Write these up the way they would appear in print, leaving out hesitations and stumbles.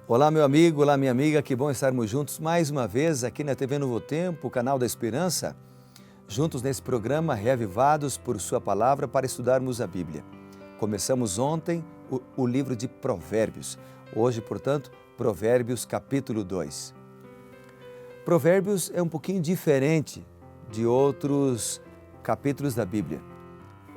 Olá, meu amigo, olá, minha amiga, que bom estarmos juntos mais uma vez aqui na TV Novo Tempo, canal da Esperança, juntos nesse programa reavivados por Sua Palavra para estudarmos a Bíblia. Começamos ontem o livro de Provérbios, hoje, portanto, Provérbios capítulo 2. Provérbios é um pouquinho diferente de outros capítulos da Bíblia.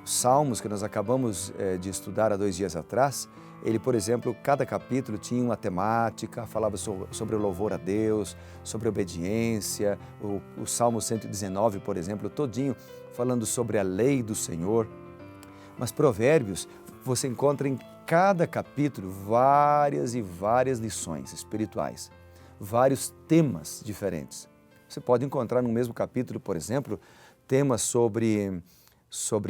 Os Salmos, que nós acabamos de estudar há 2 dias atrás, ele, por exemplo, cada capítulo tinha uma temática, falava sobre o louvor a Deus, sobre a obediência, o Salmo 119, por exemplo, todinho falando sobre a lei do Senhor. Mas Provérbios, você encontra em cada capítulo várias e várias lições espirituais, vários temas diferentes. Você pode encontrar no mesmo capítulo, por exemplo, temas sobre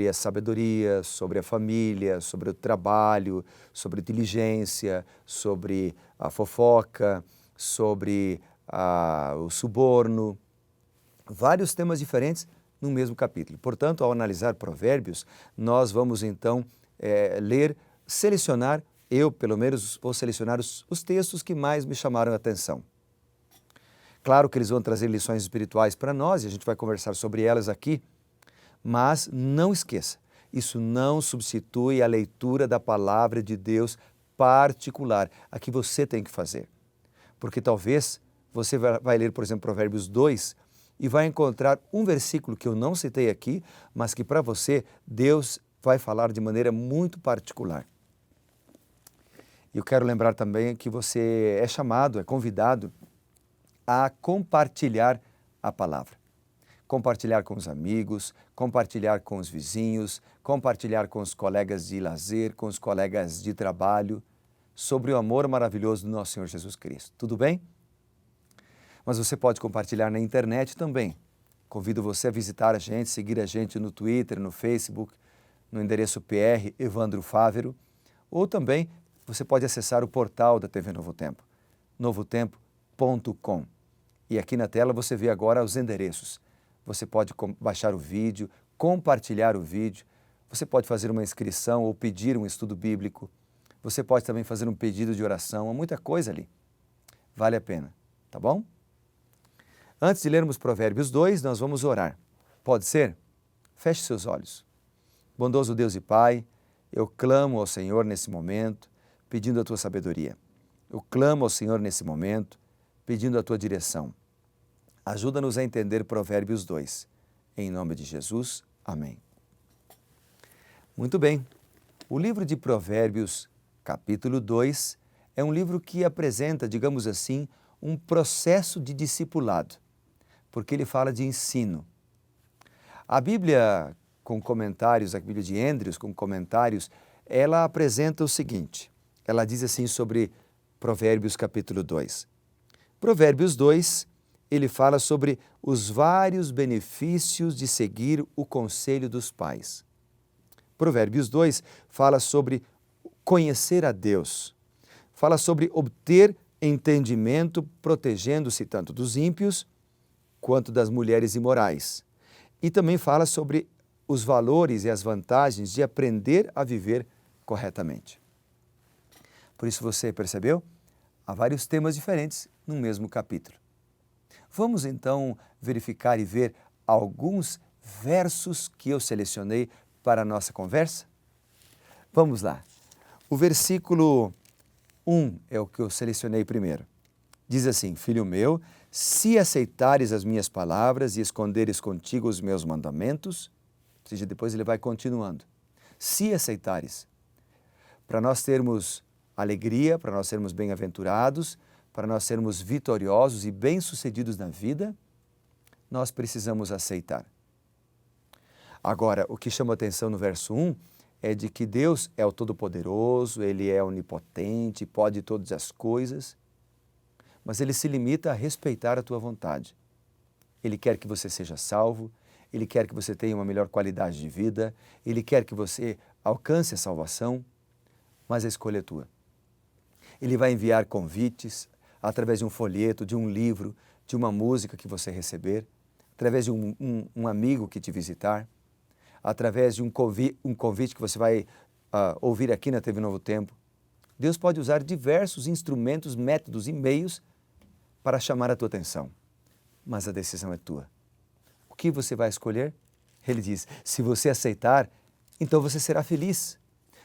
a sabedoria, sobre a família, sobre o trabalho, sobre a diligência, sobre a fofoca, sobre o suborno. Vários temas diferentes no mesmo capítulo. Portanto, ao analisar Provérbios, nós vamos então ler, selecionar, eu pelo menos vou selecionar os textos que mais me chamaram a atenção. Claro que eles vão trazer lições espirituais para nós e a gente vai conversar sobre elas aqui. Mas não esqueça, isso não substitui a leitura da palavra de Deus particular, a que você tem que fazer. Porque talvez você vai ler, por exemplo, Provérbios 2 e vai encontrar um versículo que eu não citei aqui, mas que para você Deus vai falar de maneira muito particular. Eu quero lembrar também que você é chamado, é convidado a compartilhar a palavra. Compartilhar com os amigos, compartilhar com os vizinhos, compartilhar com os colegas de lazer, com os colegas de trabalho, sobre o amor maravilhoso do nosso Senhor Jesus Cristo. Tudo bem? Mas você pode compartilhar na internet também. Convido você a visitar a gente, seguir a gente no Twitter, no Facebook, no endereço PR Evandro Fávero, ou também você pode acessar o portal da TV Novo Tempo, novotempo.com. E aqui na tela você vê agora os endereços. Você pode baixar o vídeo, compartilhar o vídeo, você pode fazer uma inscrição ou pedir um estudo bíblico, você pode também fazer um pedido de oração, há muita coisa ali. Vale a pena, tá bom? Antes de lermos Provérbios 2, nós vamos orar. Pode ser? Feche seus olhos. Bondoso Deus e Pai, eu clamo ao Senhor nesse momento, pedindo a Tua sabedoria. Eu clamo ao Senhor nesse momento, pedindo a Tua direção. Ajuda-nos a entender Provérbios 2. Em nome de Jesus, amém. Muito bem, o livro de Provérbios, capítulo 2, é um livro que apresenta, digamos assim, um processo de discipulado, porque ele fala de ensino. A Bíblia, com comentários, a Bíblia de Andrews, com comentários, ela apresenta o seguinte, ela diz assim sobre Provérbios, capítulo 2. Provérbios 2, ele fala sobre os vários benefícios de seguir o conselho dos pais. Provérbios 2 fala sobre conhecer a Deus, fala sobre obter entendimento, protegendo-se tanto dos ímpios quanto das mulheres imorais. E também fala sobre os valores e as vantagens de aprender a viver corretamente. Por isso você percebeu? Há vários temas diferentes no mesmo capítulo. Vamos então verificar e ver alguns versos que eu selecionei para a nossa conversa? Vamos lá. O versículo 1 é o que eu selecionei primeiro. Diz assim: Filho meu, se aceitares as minhas palavras e esconderes contigo os meus mandamentos, ou seja, depois ele vai continuando. Se aceitares, para nós termos alegria, para nós sermos bem-aventurados, para nós sermos vitoriosos e bem-sucedidos na vida, nós precisamos aceitar. Agora, o que chama a atenção no verso 1 é de que Deus é o Todo-Poderoso, Ele é onipotente, pode todas as coisas, mas Ele se limita a respeitar a tua vontade. Ele quer que você seja salvo, Ele quer que você tenha uma melhor qualidade de vida, Ele quer que você alcance a salvação, mas a escolha é tua. Ele vai enviar convites, através de um folheto, de um livro, de uma música que você receber, através de um amigo que te visitar, através de um convite que você vai ouvir aqui na TV Novo Tempo, Deus pode usar diversos instrumentos, métodos e meios para chamar a tua atenção, mas a decisão é tua. O que você vai escolher? Ele diz, se você aceitar, então você será feliz.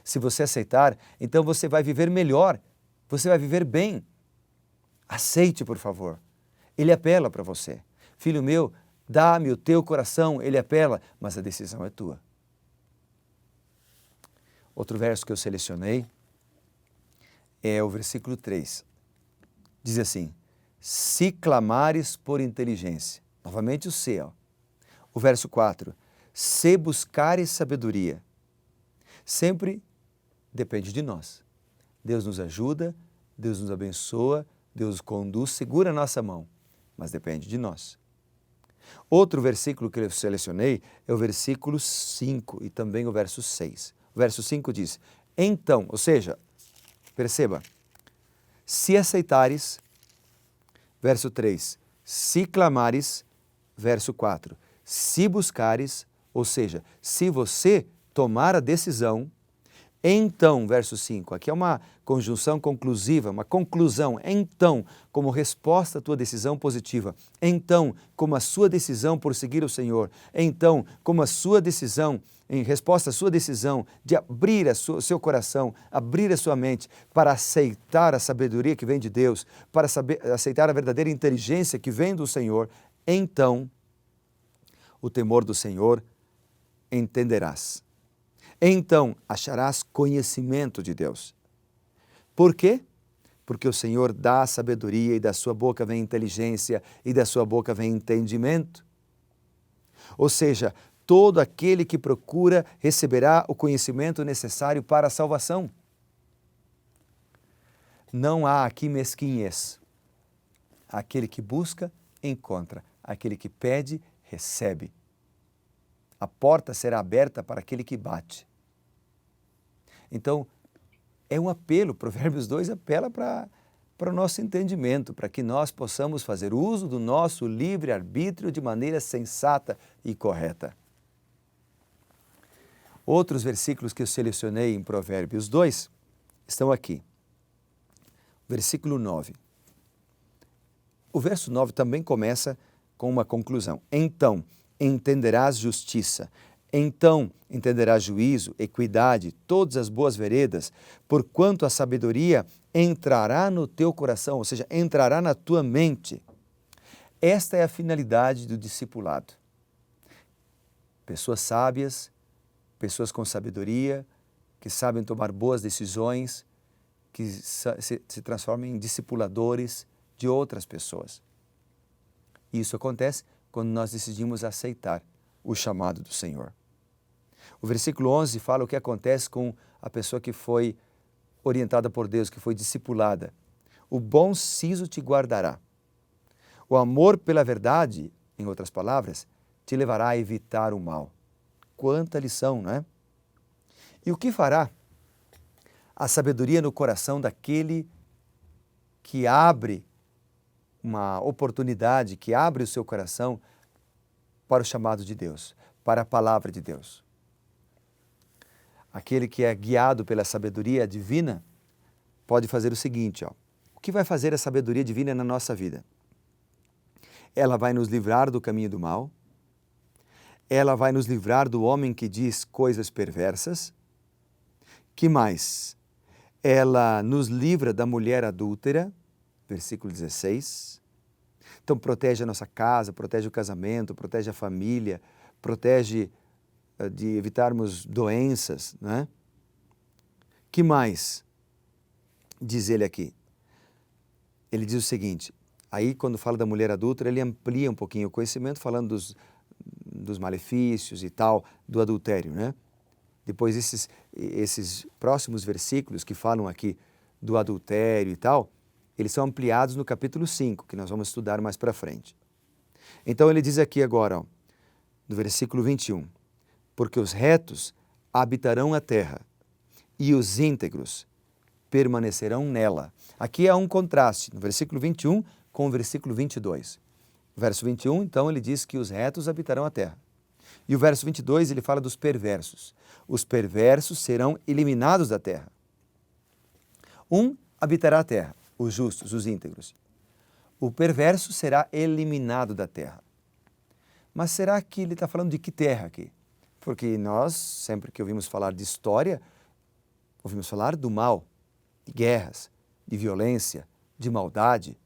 Se você aceitar, então você vai viver melhor, você vai viver bem. Aceite, por favor. Ele apela para você. Filho meu, dá-me o teu coração, ele apela, mas a decisão é tua. Outro verso que eu selecionei é o versículo 3. Diz assim, se clamares por inteligência. Novamente o se, ó. O verso 4, se buscares sabedoria. Sempre depende de nós. Deus nos ajuda, Deus nos abençoa, Deus nos conduz, segura a nossa mão, mas depende de nós. Outro versículo que eu selecionei é o versículo 5 e também o verso 6. O verso 5 diz, então, ou seja, perceba, se aceitares, verso 3, se clamares, verso 4, se buscares, ou seja, se você tomar a decisão, então, verso 5, aqui é uma conjunção conclusiva, uma conclusão, então, como resposta à tua decisão positiva, então, como a sua decisão por seguir o Senhor, então, como a sua decisão, em resposta à sua decisão de abrir o seu coração, abrir a sua mente para aceitar a sabedoria que vem de Deus, para aceitar a verdadeira inteligência que vem do Senhor, então, o temor do Senhor entenderás. Então acharás conhecimento de Deus. Por quê? Porque o Senhor dá sabedoria e da sua boca vem inteligência e da sua boca vem entendimento. Ou seja, todo aquele que procura receberá o conhecimento necessário para a salvação. Não há aqui mesquinhez. Aquele que busca, encontra. Aquele que pede, recebe. A porta será aberta para aquele que bate. Então, é um apelo, Provérbios 2 apela para o nosso entendimento, para que nós possamos fazer uso do nosso livre-arbítrio de maneira sensata e correta. Outros versículos que eu selecionei em Provérbios 2 estão aqui. Versículo 9. O verso 9 também começa com uma conclusão. Então, entenderás justiça. Então entenderás juízo, equidade, todas as boas veredas, porquanto a sabedoria entrará no teu coração, ou seja, entrará na tua mente. Esta é a finalidade do discipulado. Pessoas sábias, pessoas com sabedoria, que sabem tomar boas decisões, que se transformam em discipuladores de outras pessoas. Isso acontece quando nós decidimos aceitar o chamado do Senhor. O versículo 11 fala o que acontece com a pessoa que foi orientada por Deus, que foi discipulada. O bom siso te guardará. O amor pela verdade, em outras palavras, te levará a evitar o mal. Quanta lição, não é? E o que fará a sabedoria no coração daquele que abre uma oportunidade, que abre o seu coração para o chamado de Deus, para a palavra de Deus? Aquele que é guiado pela sabedoria divina pode fazer o seguinte, ó. O que vai fazer a sabedoria divina na nossa vida? Ela vai nos livrar do caminho do mal, ela vai nos livrar do homem que diz coisas perversas. Que mais? Ela nos livra da mulher adúltera, versículo 16. Então protege a nossa casa, protege o casamento, protege a família, protege de evitarmos doenças, né? Que mais? Diz ele aqui. Ele diz o seguinte, aí quando fala da mulher adúltera, ele amplia um pouquinho o conhecimento, falando dos malefícios e tal, do adultério, né? Depois esses próximos versículos que falam aqui do adultério e tal, eles são ampliados no capítulo 5, que nós vamos estudar mais para frente. Então ele diz aqui agora, ó, no versículo 21, porque os retos habitarão a terra e os íntegros permanecerão nela. Aqui há um contraste no versículo 21 com o versículo 22. O verso 21, então, ele diz que os retos habitarão a terra. E o verso 22, ele fala dos perversos. Os perversos serão eliminados da terra. Um habitará a terra, os justos, os íntegros. O perverso será eliminado da terra. Mas será que ele está falando de que terra aqui? Porque nós, sempre que ouvimos falar de história, ouvimos falar do mal, de guerras, de violência, de maldade,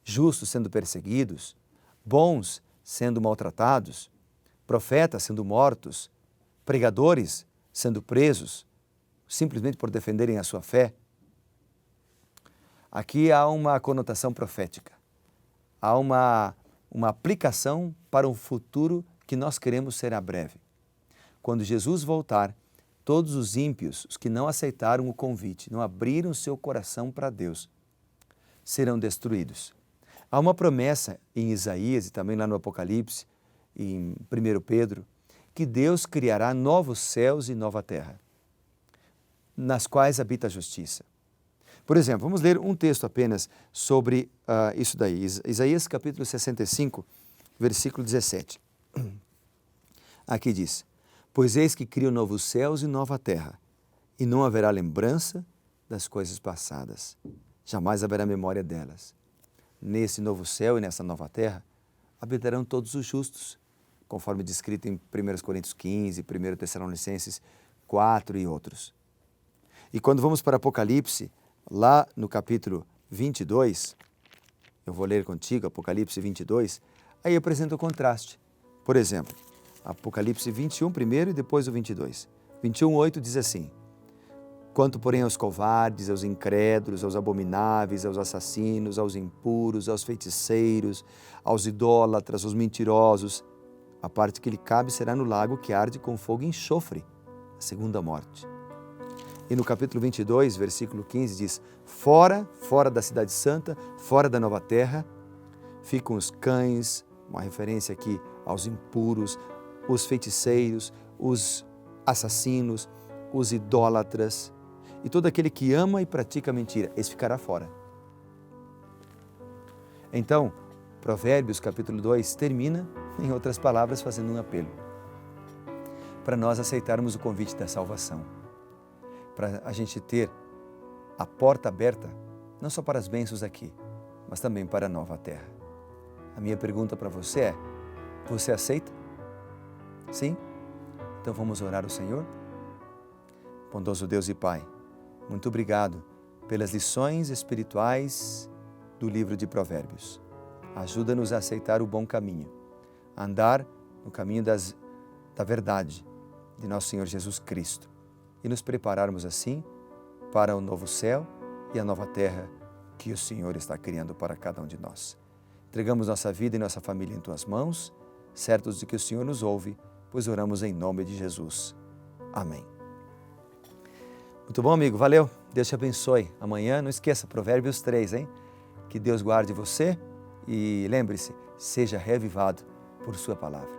justos sendo perseguidos, bons sendo maltratados, profetas sendo mortos, pregadores sendo presos, simplesmente por defenderem a sua fé. Aqui há uma conotação profética, há uma aplicação para um futuro que nós queremos ser a breve. Quando Jesus voltar, todos os ímpios, os que não aceitaram o convite, não abriram seu coração para Deus, serão destruídos. Há uma promessa em Isaías e também lá no Apocalipse, em 1 Pedro, que Deus criará novos céus e nova terra, nas quais habita a justiça. Por exemplo, vamos ler um texto apenas sobre isso daí. Isaías capítulo 65, versículo 17. Aqui diz: pois eis que crio novos céus e nova terra, e não haverá lembrança das coisas passadas, jamais haverá memória delas. Nesse novo céu e nessa nova terra habitarão todos os justos, conforme descrito em 1 Coríntios 15, 1 Tessalonicenses 4 e outros. E quando vamos para Apocalipse, lá no capítulo 22, eu vou ler contigo Apocalipse 22, aí eu apresento o contraste. Por exemplo, Apocalipse 21 primeiro e depois o 22. 21:8 diz assim: quanto porém aos covardes, aos incrédulos, aos abomináveis, aos assassinos, aos impuros, aos feiticeiros, aos idólatras, aos mentirosos, a parte que lhe cabe será no lago que arde com fogo e enxofre, a segunda morte. E no capítulo 22, versículo 15 diz: fora da cidade santa, fora da nova terra, ficam os cães, uma referência aqui aos impuros, os feiticeiros, os assassinos, os idólatras e todo aquele que ama e pratica mentira, esse ficará fora. Então, Provérbios capítulo 2 termina, em outras palavras, fazendo um apelo para nós aceitarmos o convite da salvação, para a gente ter a porta aberta, não só para as bênçãos aqui, mas também para a nova terra. A minha pergunta para você é: você aceita? Sim? Então vamos orar ao Senhor? Bondoso Deus e Pai, muito obrigado pelas lições espirituais do livro de Provérbios. Ajuda-nos a aceitar o bom caminho, a andar no caminho da verdade de nosso Senhor Jesus Cristo e nos prepararmos assim para o novo céu e a nova terra que o Senhor está criando para cada um de nós. Entregamos nossa vida e nossa família em Tuas mãos, certos de que o Senhor nos ouve, pois oramos em nome de Jesus. Amém. Muito bom, amigo. Valeu. Deus te abençoe. Amanhã, não esqueça, Provérbios 3, hein? Que Deus guarde você e lembre-se, seja revivado por sua palavra.